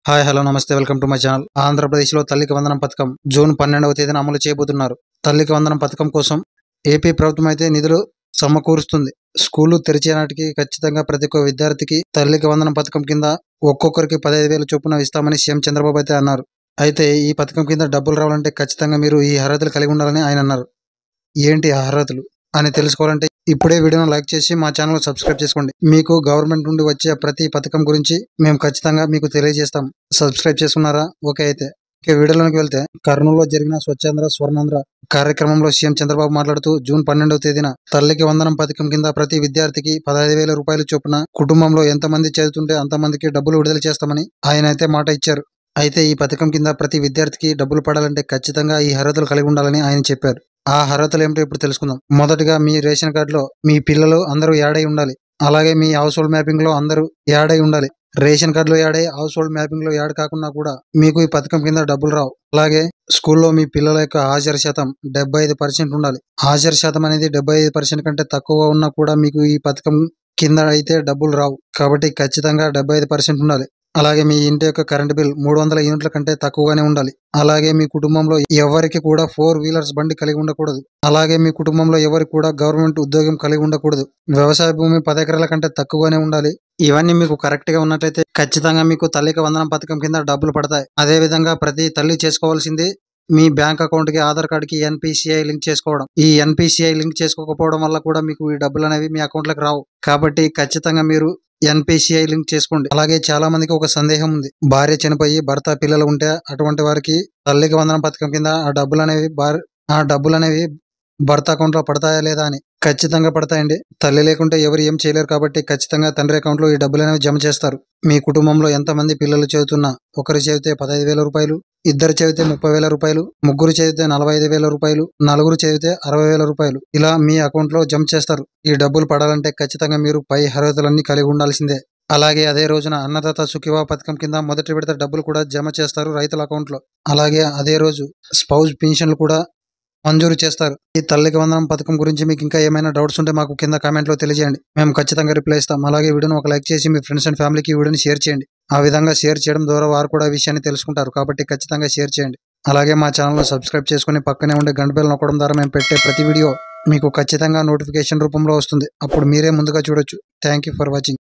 Hi hello నమస్తే welcome to my channel. ఆంధ్రప్రదేశ్లో తల్లికి వందనం పథకం జూన్ 12వ తేదీన అమలు చేయబోతున్నారు. తల్లికి వందనం పథకం కోసం ఏపీ ప్రభుత్వం అయితే నిధులు సమకూరుస్తుంది. స్కూళ్లు తెరిచే నాటికి ఖచ్చితంగా ప్రతి ఒక్క విద్యార్థికి తల్లికి వందనం పథకం కింద ఒక్కొక్కరికి 15,000 చొప్పున ఇస్తామని సీఎం చంద్రబాబు అయితే అన్నారు. అయితే ఈ పథకం కింద డబ్బులు రావాలంటే ఖచ్చితంగా మీరు ఈ అర్హతలు కలిగి ఉండాలని ఆయన అన్నారు. ఏంటి ఆ అర్హతలు అని తెలుసుకోవాలంటే ఇప్పుడే వీడియోను లైక్ చేసి మా ఛానల్ సబ్స్క్రైబ్ చేసుకోండి. మీకు గవర్నమెంట్ నుండి వచ్చే ప్రతి పథకం గురించి మేము ఖచ్చితంగా మీకు తెలియజేస్తాం. సబ్స్క్రైబ్ చేసుకున్నారా? ఓకే. అయితే వీడియోలోకి వెళ్తే, కర్నూలులో జరిగిన స్వచ్ఛాంధ్ర స్వర్ణాంధ్ర కార్యక్రమంలో సీఎం చంద్రబాబు మాట్లాడుతూ జూన్ 12వ తేదీన తల్లికి వందనం పథకం కింద ప్రతి విద్యార్థికి 15,000 రూపాయలు చొప్పున కుటుంబంలో ఎంతమంది చదువుతుంటే అంతమందికి డబ్బులు విడుదల చేస్తామని ఆయన అయితే మాట ఇచ్చారు. అయితే ఈ పథకం కింద ప్రతి విద్యార్థికి డబ్బులు పడాలంటే ఖచ్చితంగా ఈ అర్హతలు కలిగి ఉండాలని ఆయన చెప్పారు. ఆ అర్హతలు ఏమిటో ఇప్పుడు తెలుసుకుందాం. మొదటగా మీ రేషన్ కార్డులో మీ పిల్లలు అందరూ యాడ్ అయి ఉండాలి. అలాగే మీ హౌస్ హోల్డ్ మ్యాపింగ్ లో అందరూ యాడ్ అయి ఉండాలి. రేషన్ కార్డులో యాడ్ అయ్యి హౌస్ హోల్డ్ మ్యాపింగ్ లో యాడ్ కాకుండా కూడా మీకు ఈ పథకం కింద డబ్బులు రావు. అలాగే స్కూల్లో మీ పిల్లల యొక్క హాజరు శాతం 75% ఉండాలి. హాజరు శాతం అనేది 75% కంటే తక్కువ ఉన్నా కూడా మీకు ఈ పథకం కింద అయితే డబ్బులు రావు. కాబట్టి ఖచ్చితంగా 75% ఉండాలి. అలాగే మీ ఇంటి యొక్క కరెంట్ బిల్ 300 యూనిట్ల కంటే తక్కువగానే ఉండాలి. అలాగే మీ కుటుంబంలో ఎవరికి కూడా 4 వీలర్స్ బండి కలిగి ఉండకూడదు. అలాగే మీ కుటుంబంలో ఎవరికి కూడా గవర్నమెంట్ ఉద్యోగం కలిగి ఉండకూడదు. వ్యవసాయ భూమి 10 ఎకరాల కంటే తక్కువగానే ఉండాలి. ఇవన్నీ మీకు కరెక్ట్ గా ఉన్నట్లయితే ఖచ్చితంగా మీకు తల్లికి వందనం పథకం కింద డబ్బులు పడతాయి. అదే విధంగా ప్రతి తల్లి చేసుకోవాల్సింది మీ బ్యాంక్ అకౌంట్ కి ఆధార్ కార్డ్ కి ఎన్పిసిఐ లింక్ చేసుకోవడం. ఈ ఎన్పిసిఐ లింక్ చేసుకోకపోవడం వల్ల కూడా మీకు ఈ డబ్బులు అనేవి మీ అకౌంట్ లకు రావు. కాబట్టి ఖచ్చితంగా మీరు ఎన్పిసిఐ లింక్ చేసుకోండి. అలాగే చాలా మందికి ఒక సందేహం ఉంది. భార్య చనిపోయి భర్త పిల్లలు ఉంటే అటువంటి వారికి తల్లికి వందనం పథకం కింద ఆ డబ్బులు అనేవి భర్త అకౌంట్ లో పడతాయా లేదా అని. ఖచ్చితంగా పడతాయండి. తల్లి లేకుంటే ఎవరు ఏం చేయలేరు. కాబట్టి ఖచ్చితంగా తండ్రి అకౌంట్ లో ఈ డబ్బులు అనేవి జమ చేస్తారు. మీ కుటుంబంలో ఎంతమంది పిల్లలు చదువుతున్నా, ఒకరు చదివితే 15,000 రూపాయలు, ఇద్దరు చదివితే 30,000 రూపాయలు, ముగ్గురు చదివితే 45,000 రూపాయలు, నలుగురు చదివితే 60,000 రూపాయలు ఇలా మీ అకౌంట్ లో జమ చేస్తారు. ఈ డబ్బులు పడాలంటే ఖచ్చితంగా మీరు పై అర్హతలన్నీ కలిగి ఉండాల్సిందే. అలాగే అదే రోజున అన్నదాత సుఖీభావ పథకం కింద మొదటి విడత డబ్బులు కూడా జమ చేస్తారు రైతుల అకౌంట్ లో. అలాగే అదే రోజు స్పౌజ్ పెన్షన్లు కూడా మంజూరు చేస్తారు. ఈ తల్లికి వందనం పథకం గురించి మీకు ఇంకా ఏమైనా డౌట్స్ ఉంటే మాకు కింద కామెంట్ లో తెలియజేయండి. మేము ఖచ్చితంగా రిప్లై ఇస్తాం. అలాగే వీడియోని ఒక లైక్ చేసి మీ ఫ్రెండ్స్ అండ్ ఫ్యామిలీకి వీడియోని షేర్ చేయండి. ఆ విధంగా షేర్ చేయడం ద్వారా వారు కూడా ఈ విషయాన్ని తెలుసుకుంటారు. కాబట్టి ఖచ్చితంగా షేర్ చేయండి. అలాగే మా ఛానల్ సబ్స్క్రైబ్ చేసుకుని పక్కనే ఉండే గంట బెల్ నొక్కడం ద్వారా మేము పెట్టే ప్రతి వీడియో మీకు ఖచ్చితంగా నోటిఫికేషన్ రూపంలో వస్తుంది. అప్పుడు మీరే ముందుగా చూడొచ్చు. Thank you for watching.